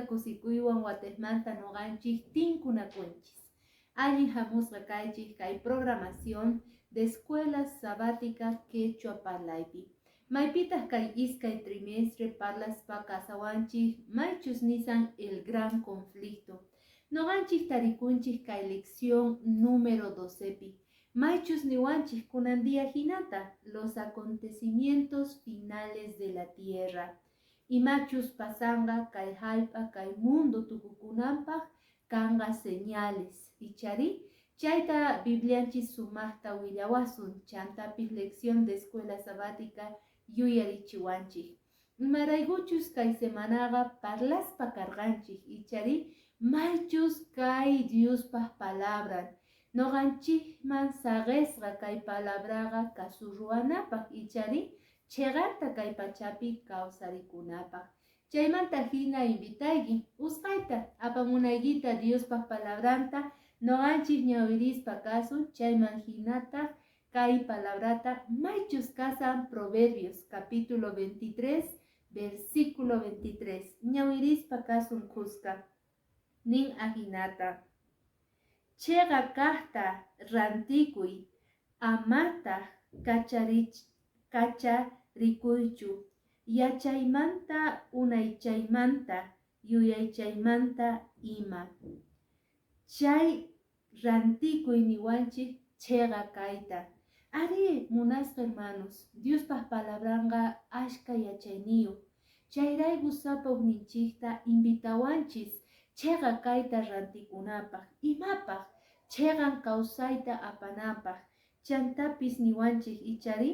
kusikuywan watesmanta noqanchik tinkunakunchis. Allin hamusqa kaychik kay programación de escuela sabática quechua parlaypi. Maypitaj kay iskay trimestre parlaspa kasawanchik maychus nisan el gran conflicto. Noqanchik tarikunchik kay lección número 12pi. Maychus niwanchik kunandia hinata los acontecimientos finales de la tierra. Imachus pasanga kay hallp'a kay mundo tukukunanpaq kanga señales. Ichari chayta Biblianchis sumaqta willawasun chantapis lección de escuela sabática yuyarichiwanchik. Marayguchus kay semanaqa parlaspa karqanchik. Ichari maychus kay Diospaq palabran. Noqanchikman saqesqa kay palabraqa kasurruwanapaq. Ichari cheganta kay pachapi kawsarikunapaq. Chaymanta hina invitayki usqayta apamunaykita Diospaq palabranta noqanchik ñawirispa kasun chayman hinata kay palabrata maychus kasan Proverbios capítulo 23 versículo 23 ñawirispa kasun kuska nin ahinata chega kaqta rantikuy amata kacharikuychu yachaymanta unaychaymanta yuyaychaymanta ima chay rantikuy niwanchik chega kayta. Ari munasqa hermanos, Diospaq palabranqa ashka yachayniyu. Chayrayku sapawninchikta invitawanchis chega kayta rantikunapaq. Imapaq chegan kawsayta apanapaq. Chantapis niwanchik ichari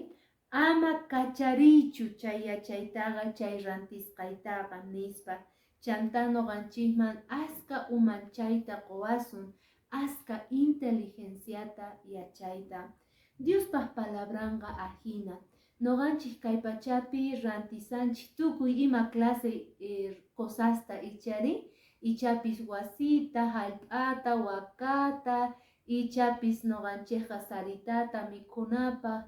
ama kachariychu chay yachaytaqa chay rantisqaytaqa nispa. Chanta noqanchikman aska umanchayta quwasun, aska inteligenciata yachayta. Diospaq palabranqa ahina. Noqanchik kay pachapi rantisanchik tukuy ima clase cosasta ichari. Ichapis wasita, hallp'ata, wakata, ichapis noqanchikqa saritata mikunapaq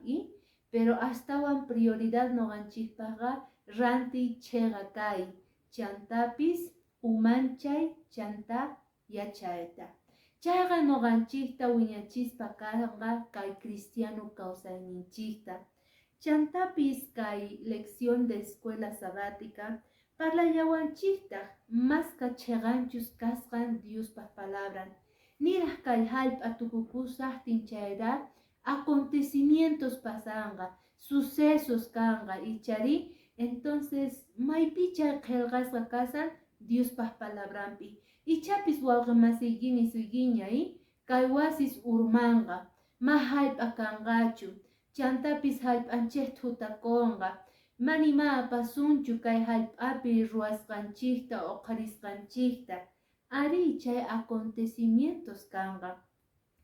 pero astawan prioridad noqanchikpaqa ranti chega kay. Chantapis umanchay chanta yachayta. Chayqa noqanchikta wiñachispa kanqa kay cristiano kawsayninchikta. Chantapis kay lección de escuela sabática parlallawanchikta masqa cheganchus kasqan Diospaq palabran. Niraq kay hallp'a tukukusaqtin chayra acontecimientos pasanqa, sucesos kanqa ichari entonces maypicha qillqasqa kasan Diospaq palabranpi. Ichapis wawqa masiykini suykiña kay wasis urmanqa ma hallp'a kanqachu chantapis hallp'anchik tutakunqa manima apasunchu kay hallp'api ruwasqanchikta o qarisqanchikta. Ari chay acontecimientos kanqa.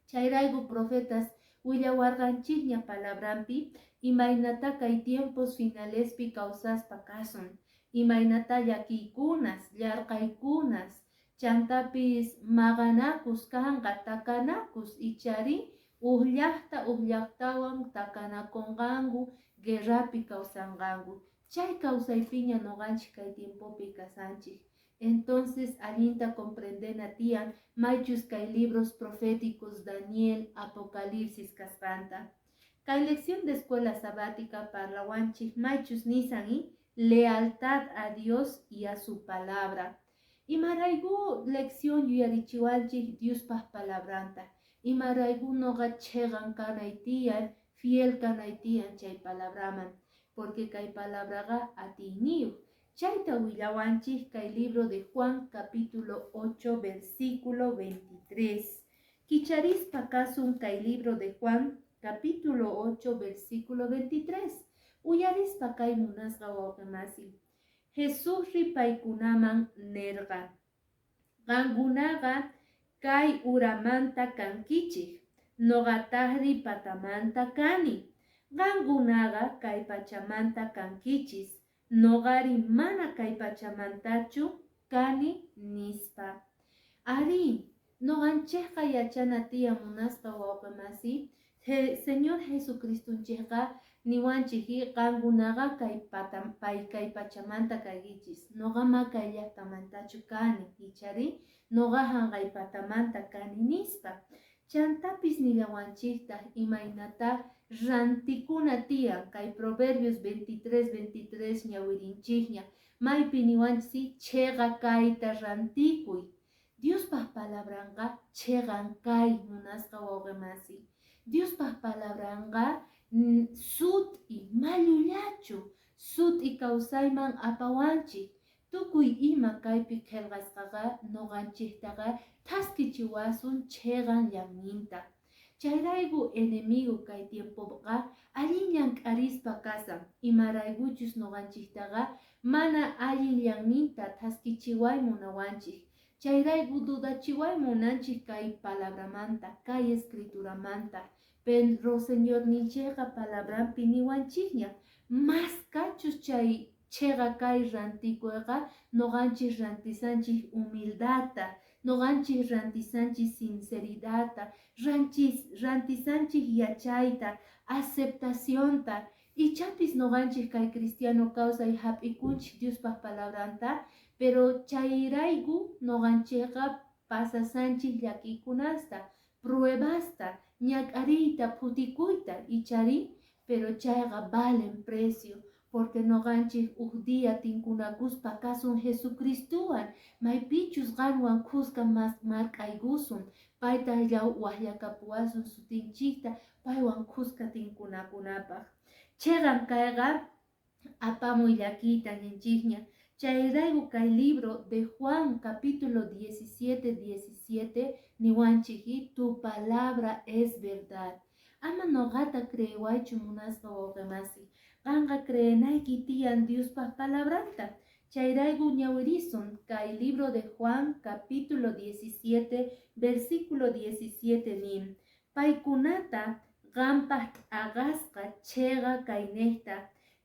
Chayrayku profetas willawarqanchikña palabranpi imaynata kay tiempos finalespi kawsaspa kasun. Imaynata llakiykunas, llarqaykunas, chantapis maqanakus kanqa, takanakus ichari llaqtawan takanakunqanku, guerrapi kawsanqanku. Chay kawsaypiña noqanchik kay tiempopi kasanchik. Entonces allinta comprendena tiyan maychus kay libros proféticos Daniel, Apocalipsis kasqanta. Kay lección de escuela sabática parlawanchik maychus nisan lealtad a Dios y a su palabra. Imaraygu lección yuyarichiwanchik Diospaq palabranta. Imaraygu noqa chegan kanay tiyan, fiel kanay tiyan chay palabraman. Porque kay palabraqa atiyniyu. Chayta willawanchik kay libro de Juan capítulo 8 versículo 23. Kicharispa kasun kay libro de Juan capítulo 8 versículo 23. Uyarispa kay munasqa wawqimasi. Jesús ripaykunaman nerqa. Qankunaqa kay uramanta kankichik. Noqataqri patamanta kani. Qankunaqa kay pachamanta kankichis. Noqari mana kay pachamantachu kani nispa. Ari, noqanchikqa yachana tiyan munasqa wawqimasi. Señor Jesucristunchikqa niwanchiki qankunaqa kay pachamanta kaykichis noqama kay llaqtamantachu kani ichari noqa hanqay patamanta kani nispa chantapis nillawanchikta imaynata rantikuna tiyan kay Proverbios 23:23 ñawirinchikña maypi niwanchik chega kayta rantikuy Diospaq palabranqa chegan kay munasqa wawqimasi Diospaq palabranqa sut y mallullachu sut y kawsayman apawanchik tukuy ima kaypi qillqasqaqa noqanchiktaqa taskichiwasun chegan llaqninta chayrayku enemigo kay tiempoqa allin llank'arispa kasan imaraykuchus noqanchiktaqa mana allin llaqninta taskichiway munawanchik chayrayku dudachiway munanchik kay palabramanta kay escrituramanta pero Señor ninchayqa palabrampi niwanchikña mas kachus chay chega kay rantikuyqa noqanchik rantisanchik humildata noqanchik rantisanchik sinceridata rantisanchik yachayta aceptacionta ichapis noqanchik kay cristiano kawsay hap'ikunchik Diospaq palabranta pero chayrayku noqanchikqa pasasanchik llakikunasta pruebasta ñak'ariyta phutikuyta ichari pero chayqa valen precio porque noqanchik dia tinkunakuspa kasun Jesucristuwan maypichus qanwan kuska mark'aykusun payta waqllakapuwasun sutinchikta paywan kuska tinkunakunapaq chegan kayqa apamuy llakiyta ninchikña chayrayku kay libro de Juan capítulo 17:17 niwanchiki tu palabra es verdad ama noqata creewaychu munasqa wawqimasi qanqa creenayki tiyan Diospaq palabranta chayrayku ñawirisun kay libro de Juan capítulo 17 versículo 17 nin paykunata qampaq t'aqasqa chega kaynekta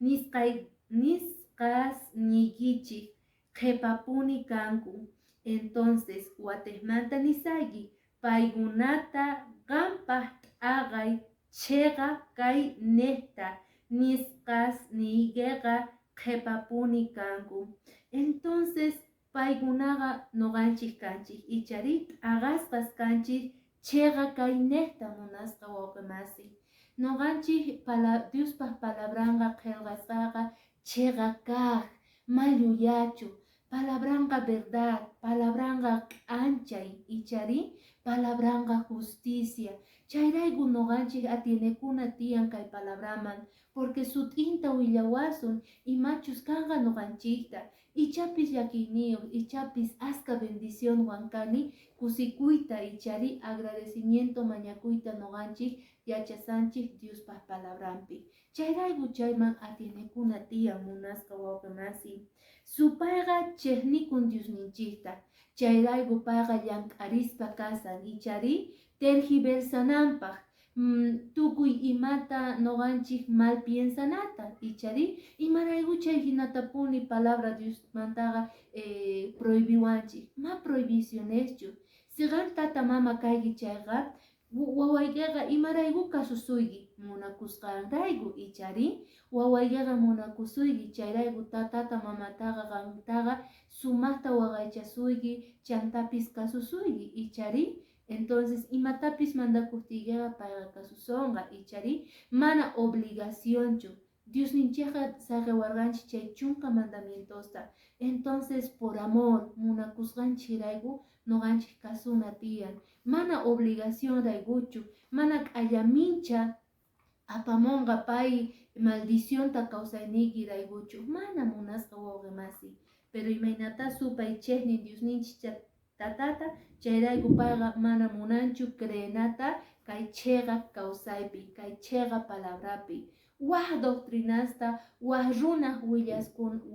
nisqas nikichik qhepapuni kanku entonces watesmanta nisayki paykunata qampaq t'aqay chega kaynekta nisqas nigeqa qhepapuni kanku entonces paykunaqa noqanchik kanchik ichari t'aqasqas kanchik chega kaynekta munasqa wawqimasi noqanchik Diospaq palabranqa qillqasqaqa chega kaq mallullachu palabranqa verdad palabranqa k'anchay ichari palabranqa justicia chayrayku noqanchik atinekuna tiyan kay palabraman porque sutinta willawasun imachus kanqa noqanchikta ichapis llakiyniyuq ichapis aska bendicionwan kani kusikuyta ichari agradecimiento mañakuyta noqanchik yachasanchik Diospaq palabrampi chayrayku chayman atinekuna tiyan munasqa wawqimasi supayqa chejnikun Diosninchikta chayrayku payqa llank'arispa kasan ichari tergiversananpaq tukuy imata noqanchik mal piensanata ichari imarayku chay hinatapuni palabra Diosmantaqa prohibiwanchik ma prohibicioneschu siqan tata mama kayki chayqa wawaykiqa imarayku kasusuyki munakusqanrayku ichari wawaykiqa munakusuyki chayrayku tatata mamataqa qantaqa sumaqta waqaychasuyki chantapis kasusuyki ichari entonces imatapis mandakuptiykiqa payqa kasusonqa ichari mana obligacionchu Diosninchikqa saqiwarqanchik chay chunka mandamientosta entonces por amor munakusqanchikrayku noqanchik kasuna tiyan mana obligación raykuchu mana k'allamincha apamunqa pay maldicionta kawsayniyki raykuchu mana munasqa wawqimasi pero imaynata supay chejnin Diosninchik tatata chayrayku payqa mana munanchu creenata kay chega kawsaypi kay chega palabrapi waq doctrinasta waq runaq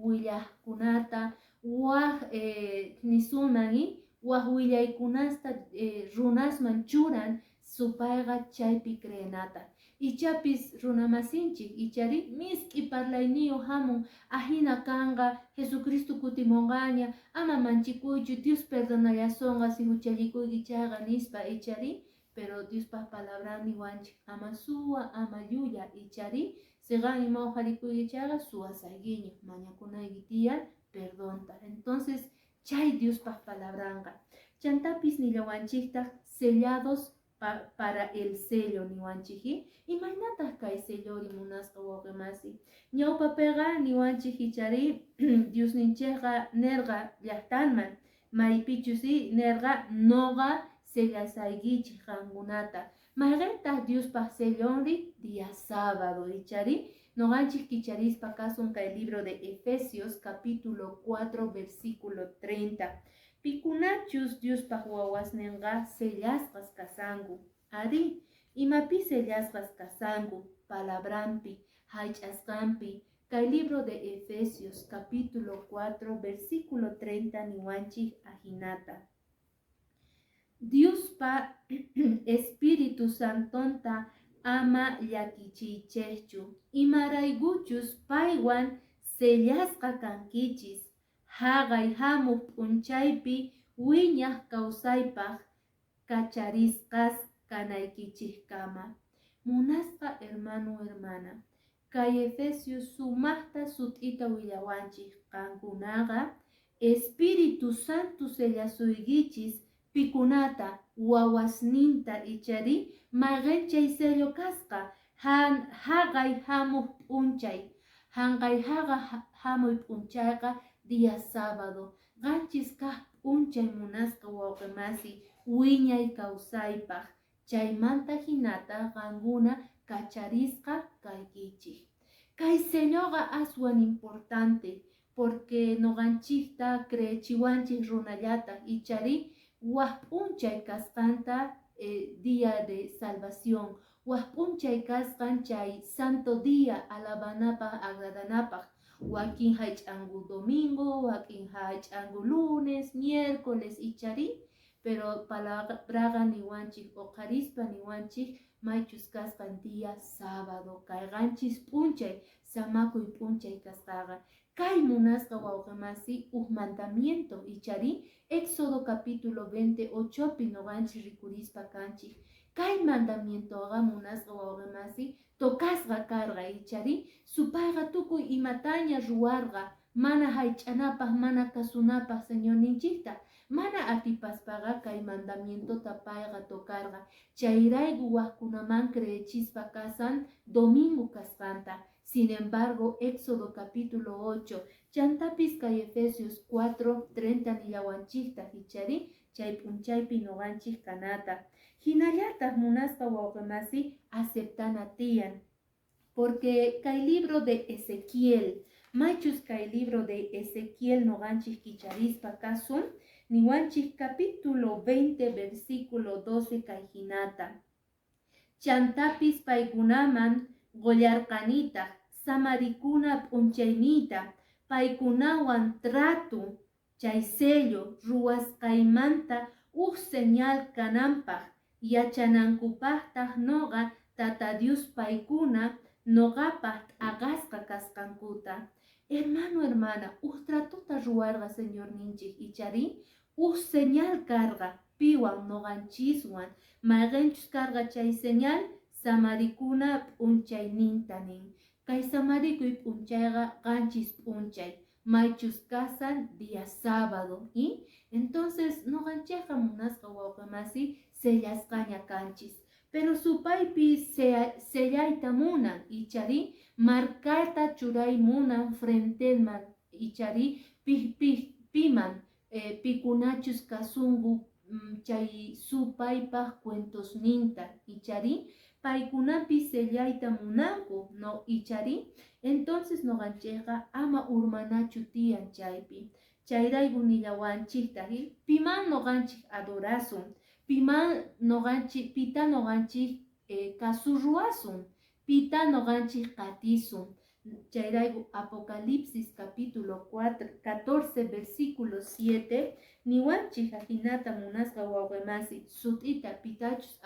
willaqkunata waq nisunani waq willaykunasta runasman churan supayqa chaypi creenata ichapis runamasinchik ichari miski parlayniyu hamun ahina kanqa Jesucristo kutimunqaña ama manchikuychu Dios perdonallasunqa si huchallikuyki chayqa nispa ichari pero Diospa palabra niwanchik ama suwa, ama yuya, ichari, segan ima ojarikuyichaga suwa saiguiño, mañakunaygitian, perdonta. Entonces, chay Diospa palabranga. Chantapis nillawanchikta sellados para el sello niwanchiji, imaynatas kay sellori munasqa wawqimasi. Ñawpapega niwanchiji chari, Dios ninchega nerga llaqtanman, maypichusi nerga noga sellasaygichik qankunata. Mayqintaq Diospa sellonri día sábado, ichari, noganchik kicharispa kasun kay libro de Efesios capítulo 4 versículo 30. Pikunachus Diospa wawasninqa sellasqas kasangu. Ari, imapi sellasqas kasangu, palabrampi, haich'asqanpi. Kay libro de Efesios capítulo 4 versículo 30 niwanchik ajinata. Diospa Espíritu Santonta ama llakichiychekchu. Imaraykuchus paywan sellasqa kankichis. Haqay hamuq p'unchaypi wiñaq kawsaypaq kacharisqas kanaykichikama. Munasqa hermano hermana, kay Efesios sumaqta sut'ita willawanchik qankunaqa Espíritu Santo sellasuygichis pikunata wawasninta ichari mayqanchay sello kasqa haqay hamuq p'unchay. Hanqay haqa hamuy p'unchayqa día sábado. Qanchis kaq p'unchay munasqa wawqimasi wiñay kawsaypaq. Chaymanta hinata qankuna kacharisqa kaykichik. Kay selloqa aswan importante porque noqanchikta creechiwanchik runallata ichari waq p'unchay kasqanta día de salvación. Waq p'unchay kasqan chay santo día alabanapaq agradanapaq. Wakin haich'angu domingo, wakin haich'angu lunes, miércoles ichari, pero palabraga niwanchik oqarispa niwanchik maychus kasqan día sábado. Kayqanchis p'unchay, samakuy p'unchay kasqaqa. Kay munasqa wawqimasi mandamiento ichari, Éxodo capítulo 28 pi noqanchik rikurispa kanchik. Kay mandamientoqa munasqa wawqimasi tokasqa karqa ichari, supayqa tukuy imataña ruwarqa, mana haich'anapaq, mana kasunapaq Señor ninchikta, mana atipaspaqa kay mandamientota payqa tokarqa. Chayrayku waqkunaman creechispa kasan domingo kasqanta. Sin embargo, Éxodo capítulo 8, chantapis kay Efesios 4, 30 nillawanchikta ichari, chay p'unchaypi noqanchik kanata. Hinallataq munasqa wawqimasi aceptana tiyan, porque kay libro de Ezequiel, machus kay libro de Ezequiel noqanchik kicharispa kasun, niwanchik capítulo 20 versículo 12 kay hinata. Chantapis paykunaman gollarqanita, samarikuna p'unchaynita, paykunawan tratu, chay sello ruwasqaymanta señal kananpaq, yachanankupaqtaq noqa Tata Dios paykuna noqapaq t'aqasqa kasqankuta. Hermano, hermana, tratuta ruwarqa Señor ninchik ichari, señal karqa piwan noqanchiswan, mayqanchus karqa chay señal samarikuna p'unchayninta nin. Kay samarikuy p'unchayqa qanchis p'unchay, maychus kasan día sábado, y entonces noqanchikqa munasqa wawqimasi sellasqaña kanchis. Pero supaypi sellayta munan ichari, marcata churay munan frenteman ichari, piman pikunachus kasungu chay supaypaq cuentosninta ichari, paykunapi sellayta munanku no ichari, entonces noqanchikqa ama urmanachu tiyan chaypi. Chayrayku nillawanchikta piman noqanchik adorasun, pita noqanchik kasurruasun, pita noqanchik qatisun. Chayrayku Apocalipsis capítulo 14 versículo 7 niwanchik hinata munasqa wawqimasi sut'ita pitachus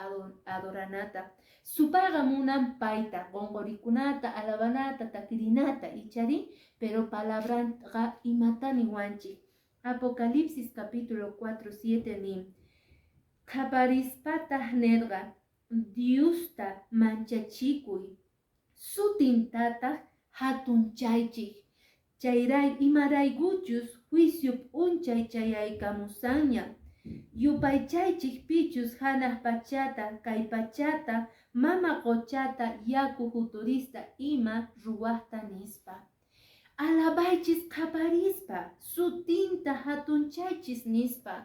adoranata. Supayqa munan payta qonqorikunata, alabanata, takirinata ichari, pero palabranqa imata niwanchik. Apocalipsis capítulo 4, 7 nin. qaparispataq nirqa Diosta manchachikuy sutintataq hatunchaychik chayray imaraykuchus juicio p'unchay chayaykamusanña yupaychaychik pichus hanaq pachata kay pachata mama qochata yaku futurista ima ruwaqta nispa alabaychis qaparispa sutinta hatunchaychis nispa.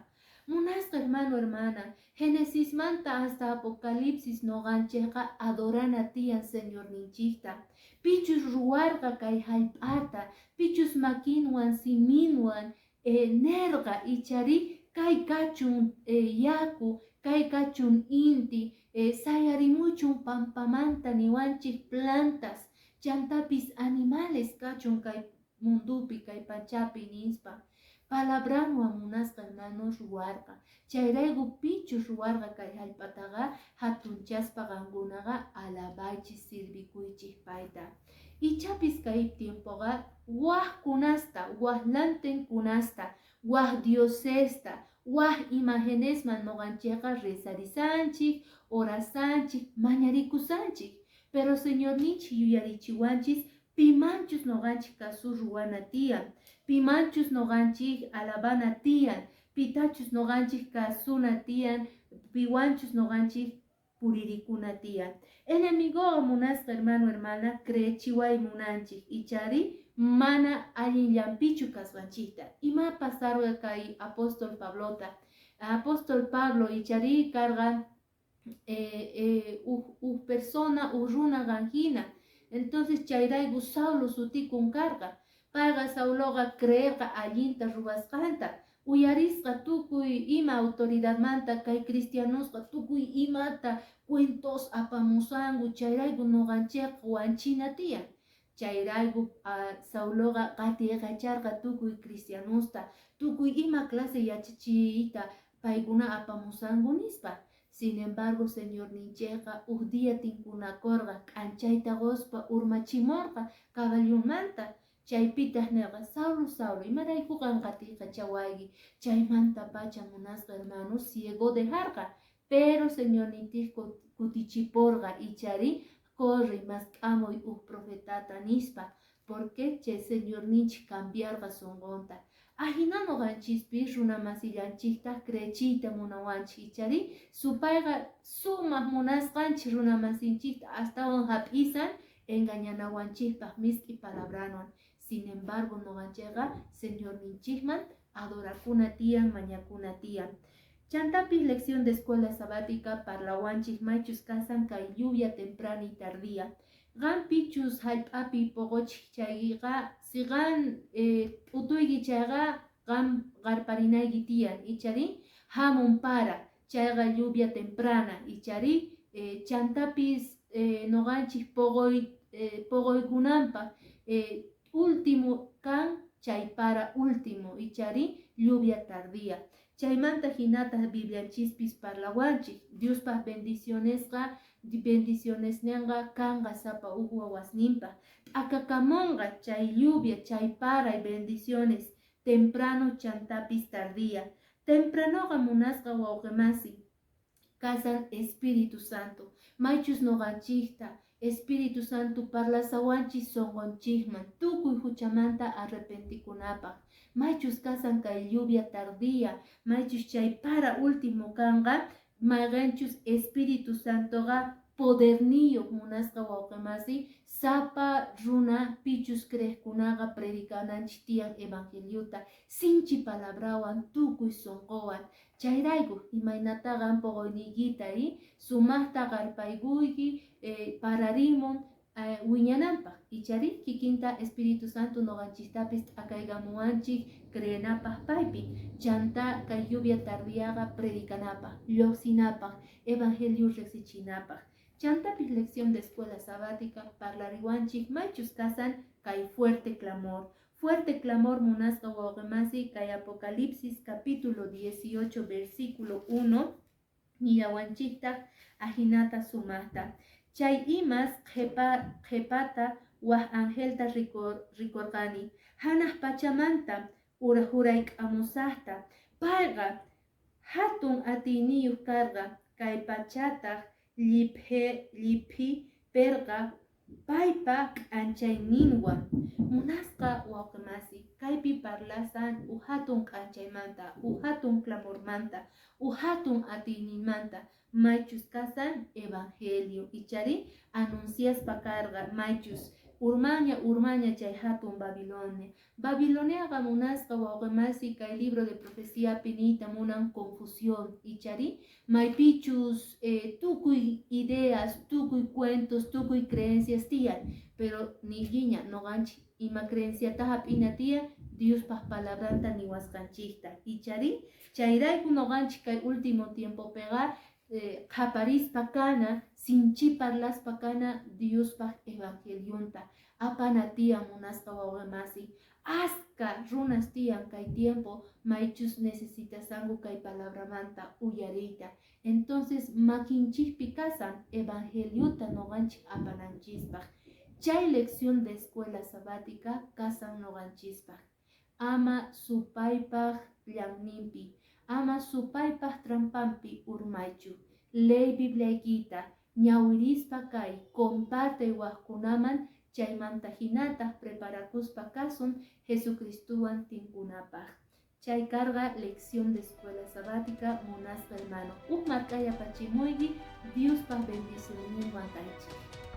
Munasqa hermano hermana Génesis manta hasta Apocalipsis noqanchikqa adorana tiyan Señor ninchikta pichus ruwarqa kay hallp'ata pichus makinwan siminwan nerqa ichari kay kachun yaku kay kachun inti sayarimuchun pampamanta niwanchik plantas chantapis animales kachun kay mundupi kay pachapi nispa palabranwan munasqa hermanos ruwarqa chayrayku pichus ruwarqa kay hallp'ataqa hatunchaspa qankunaqa alabaychis sirvikuychik payta ichapis kay tiempoqa waqkunasta waqlantenkunasta waq diosesta waq imagenesman noqanchikqa rezarisanchik orasanchik mañarikusanchik pero Señor ninchik yuyarichiwanchis pimanchus noqanchik kasu ruwana tiyan pimanchus noqanchik alabana tiyan pitachus noqanchik kasuna tiyan piwanchus noqanchik puririkuna tiyan enemigoqa munasqa hermano hermana creechiway munanchik ichari mana allinllampichu kasqanchikta ima pasarqa kay apóstol Pablo ichari karqa persona runa qanhina entonces chayrayku Saulo sutikun karqa payqa Sauloqa creerqa allinta ruwasqanta uyarisqa tukuy ima autoridadmanta kay cristianosqa tukuy imata cuentos apamusanku chayrayku noqanchikqa wanchina tiyan chayrayku Sauloqa qatiykacharqa tukuy cristianosta tukuy ima clase yachachiyta paykuna apamusanku nispa sin embargo Señor ninchikqa día tinkunakurqa k'anchayta quspa urmachimurqa caballumanta chaypitaq nirqa Saulo imarayku qanqatiykachawayki chaymanta pacha munasqa hermanos ciego dejarqa pero Señor ninchik kutichipurqa ichari corre mas k'amuy profetata nispa porque chay Señor ninchik cambiarqa sunqunta ahina noqanchispis runa masillanchikta creechiyta munawanchik ichari supayqa sumaq munasqanchik runa masinchikta astawan hap'isan engañanawanchikpaq miski palabranuan sin embargo noqanchikqa Señor ninchikman adorakuna tiyan mañakuna tiyan chantapis lección de escuela sabática parlawanchik maychus kasan kay lluvia temprana y tardía qan pichus hallp'api poqochik chayqa siqan utuyki chayqa qan qarparinayki tiyan ichari hamun para chayqa lluvia temprana ichari chantapis noqanchik poqoykunanpaq último kan chay para último ichari lluvia tardía chaymanta hinata biblianchispis parlawanchik Diospaq bendiciones ñanqa kanqa sapa wasninpaq t'akakamunqa chay lluvia chay para bendiciones temprano chantapis tardía tempranoqa munasqa wawqimasi kasan Espíritu Santo maychus noqanchikta Espíritu Santo parlasawanchik sonqonchikman tukuy huchamanta arrepentikunapaq maychus kasan kay lluvia tardía maychus chay para último kanqa mayqanchus Espíritu Santoqa poderniyo munasqa wawqimasi sapa runa pichus creqkunaqa predicananchik tiyan evangeliota sinchi palabrawan tukuy sonqowan chayrayku imaynataqa poqoyniykita sumaqta qarpaykuyki pararimun wiñananpaq ichari kikinta Espíritu Santo noqanchiktapis t'akaykamuwanchik creenapaq paypi chanta kay lluvia tardiaqa predicanapaq lluqsinapaq evangelio riqsichinapaq chantapis lección de escuela sabática parlariwanchik maychus kasan kay fuerte clamor munasqa wawqimasi kay Apocalipsis capítulo 18 versículo 1 niyawanchiktaq ahinata sumaqta chay imas qhepata waq angelta rikurqani hanaq pachamanta hurayk'amusaqta payqa hatun atiniyu karga kay pachataq lliphi perqa paypa k'anchayninwan munasqa wawqimasi kaypi parlasan hatun k'anchaymanta hatun clamormanta hatun atiyninmanta maychus kasan evangelio ichari anunciaspa karqa maychus urmaña chay hatun Babiloniaqa munasqa wawqimasi kay libro de profecía pinita munan confusión ichari maypichus tukuy ideas tukuy cuentos tukuy creencias tiyan pero nilliña noqanchik ima creenciataqa p'ina tiyan Diospaq palabranta niwasqanchikta ichari chayrayku noqanchik kay último tiempopiqa qaparispa kana sinchi parlaspa kana Diospaq evangelionta apana tiyan munasqa wawqimasi asca runas tiyan kay tiempo maychus necesitasanku kay palabramanta uyariyta entonces makinchikpi kasan evangeliota noqanchik apananchispaq chay lección de escuela sabática kasan noqanchispaq ama supaypaq llamninpi ama supaypaq trampampi urmaychu ley bibliaykita ñawirispa kay comparte waqkunaman chaymanta hinataq preparakuspa kasun Jesucristuwan tinkunapaq. Chay karga lección de escuela sabática munasqa hermano. Markaya pachimuygi Diospaq bendicioninwan kaychik.